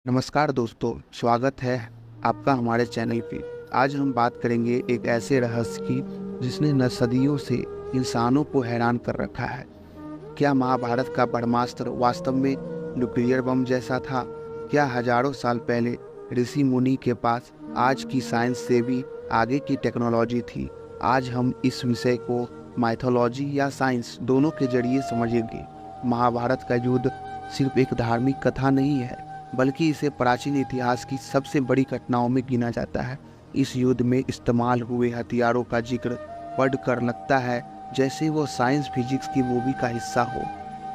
नमस्कार दोस्तों, स्वागत है आपका हमारे चैनल पे। आज हम बात करेंगे एक ऐसे रहस्य की जिसने न सदियों से इंसानों को हैरान कर रखा है। क्या महाभारत का ब्रह्मास्त्र वास्तव में न्यूक्लियर बम जैसा था? क्या हजारों साल पहले ऋषि मुनि के पास आज की साइंस से भी आगे की टेक्नोलॉजी थी? आज हम इस विषय को माइथोलॉजी या साइंस दोनों के जरिए समझेंगे। महाभारत का युद्ध सिर्फ एक धार्मिक कथा नहीं है, बल्कि इसे प्राचीन इतिहास की सबसे बड़ी घटनाओं में गिना जाता है। इस युद्ध में इस्तेमाल हुए हथियारों का जिक्र पढ़कर लगता है जैसे वो साइंस फिजिक्स की मूवी का हिस्सा हो।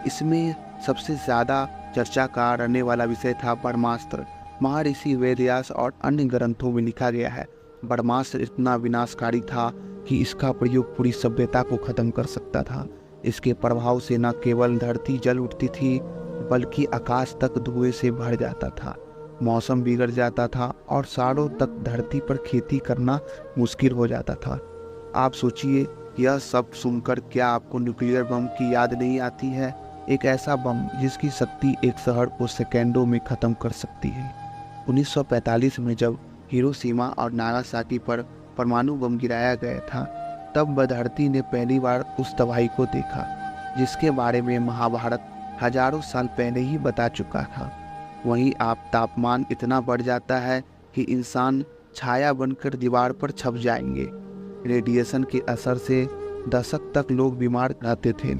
इसमें सबसे ज़्यादा चर्चा का रहने वाला विषय था ब्रह्मास्त्र। महर्षि वेदव्यास और अन्य ग्रंथों में लिखा गया है, ब्रह्मास्त्र इतना विनाशकारी था कि इसका प्रयोग पूरी सभ्यता को खत्म कर सकता था। इसके प्रभाव से न केवल धरती जल उठती थी, बल्कि आकाश तक धुएं से भर जाता था, मौसम बिगड़ जाता था और सालों तक धरती पर खेती करना मुश्किल हो जाता था। आप सोचिए, यह सब सुनकर क्या आपको न्यूक्लियर बम की याद नहीं आती है? एक ऐसा बम जिसकी शक्ति एक शहर को सेकेंडों में ख़त्म कर सकती है। 1945 में जब हिरोशिमा और नागासाकी पर परमाणु बम गिराया गया था, तब धरती ने पहली बार उस तबाही को देखा जिसके बारे में महाभारत हजारों साल पहले ही बता चुका था। वहीं आप तापमान इतना बढ़ जाता है कि इंसान छाया बनकर दीवार पर छप जाएंगे। रेडिएशन के असर से दशक तक लोग बीमार रहते थे।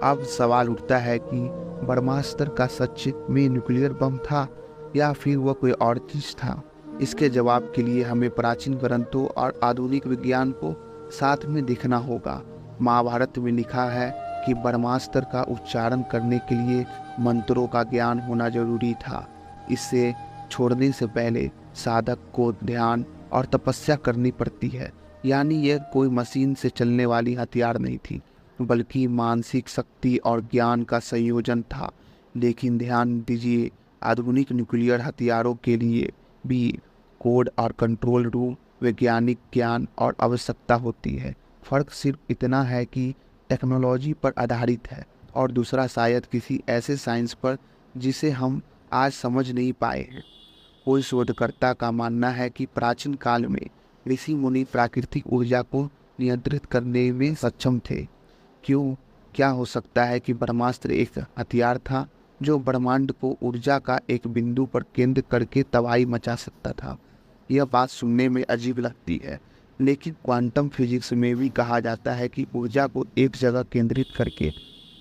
अब सवाल उठता है कि ब्रह्मास्त्र का सच में न्यूक्लियर बम था या फिर वह कोई और चीज था? इसके जवाब के लिए हमें प्राचीन ग्रंथों और आधुनिक विज्ञान को साथ में देखना होगा। महाभारत में लिखा है कि ब्रह्मास्त्र का उच्चारण करने के लिए मंत्रों का ज्ञान होना जरूरी था। इसे छोड़ने से पहले साधक को ध्यान और तपस्या करनी पड़ती है। यानी यह कोई मशीन से चलने वाली हथियार नहीं थी, बल्कि मानसिक शक्ति और ज्ञान का संयोजन था। लेकिन ध्यान दीजिए, आधुनिक न्यूक्लियर हथियारों के लिए भी कोड और कंट्रोल रूम, वैज्ञानिक ज्ञान और आवश्यकता होती है। फर्क सिर्फ इतना है कि टेक्नोलॉजी पर आधारित है और दूसरा शायद किसी ऐसे साइंस पर जिसे हम आज समझ नहीं पाए हैं। कोई शोधकर्ता का मानना है कि प्राचीन काल में ऋषि मुनि प्राकृतिक ऊर्जा को नियंत्रित करने में सक्षम थे। क्यों? क्या हो सकता है कि ब्रह्मास्त्र एक हथियार था जो ब्रह्मांड को ऊर्जा का एक बिंदु पर केंद्र करके तबाही मचा सकता था? यह बात सुनने में अजीब लगती है, लेकिन क्वांटम फिजिक्स में भी कहा जाता है कि ऊर्जा को एक जगह केंद्रित करके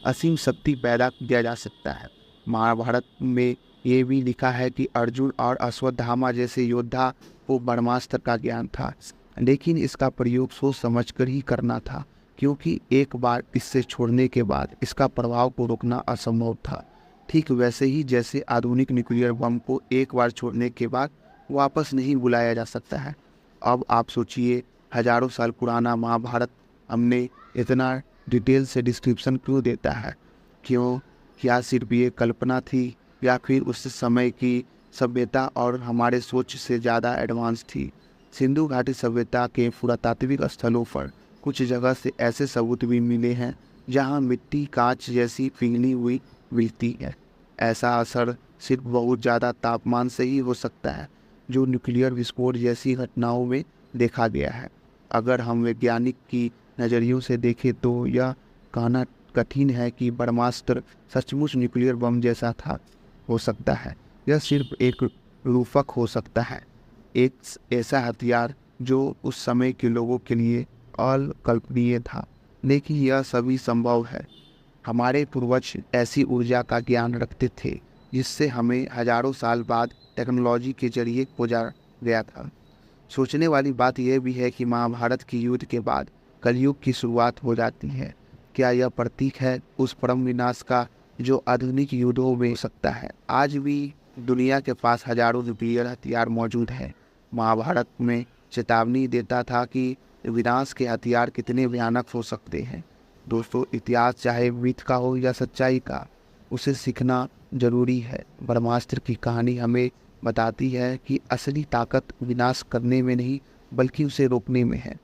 असीम शक्ति पैदा किया जा सकता है। महाभारत में ये भी लिखा है कि अर्जुन और अश्वत्थामा जैसे योद्धा को ब्रह्मास्त्र का ज्ञान था, लेकिन इसका प्रयोग सोच समझकर ही करना था, क्योंकि एक बार इससे छोड़ने के बाद इसका प्रभाव को रोकना असंभव था। ठीक वैसे ही जैसे आधुनिक न्यूक्लियर बम को एक बार छोड़ने के बाद वापस नहीं बुलाया जा सकता है। अब आप सोचिए, हजारों साल पुराना महाभारत हमने इतना डिटेल से डिस्क्रिप्शन क्यों देता है? क्यों? क्या सिर्फ ये कल्पना थी या फिर उस समय की सभ्यता और हमारे सोच से ज़्यादा एडवांस थी? सिंधु घाटी सभ्यता के पुरातात्विक स्थलों पर कुछ जगह से ऐसे सबूत भी मिले हैं जहां मिट्टी कांच जैसी पिघली हुई मिलती है। ऐसा असर सिर्फ बहुत ज़्यादा तापमान से ही हो सकता है, जो न्यूक्लियर विस्फोट जैसी घटनाओं में देखा गया है। अगर हम वैज्ञानिक की नज़रियों से देखें तो यह कहना कठिन है कि ब्रह्मास्त्र सचमुच न्यूक्लियर बम जैसा था। हो सकता है यह सिर्फ एक रूपक हो सकता है, एक ऐसा हथियार जो उस समय के लोगों के लिए अकल्पनीय था, लेकिन यह सभी संभव है। हमारे पूर्वज ऐसी ऊर्जा का ज्ञान रखते थे जिससे हमें हजारों साल बाद टेक्नोलॉजी के जरिए खोजा गया था। सोचने वाली बात यह भी है कि महाभारत की युद्ध के बाद कलयुग की शुरुआत हो जाती है। क्या यह प्रतीक है उस परम विनाश का जो आधुनिक युद्धों में हो सकता है? आज भी दुनिया के पास हजारों न्यूक्लियर हथियार मौजूद हैं। महाभारत में चेतावनी देता था कि विनाश के हथियार कितने भयानक हो सकते हैं। दोस्तों, इतिहास चाहे मिथ का हो या सच्चाई का, उसे सीखना जरूरी है। ब्रह्मास्त्र की कहानी हमें बताती है कि असली ताकत विनाश करने में नहीं, बल्कि उसे रोकने में है।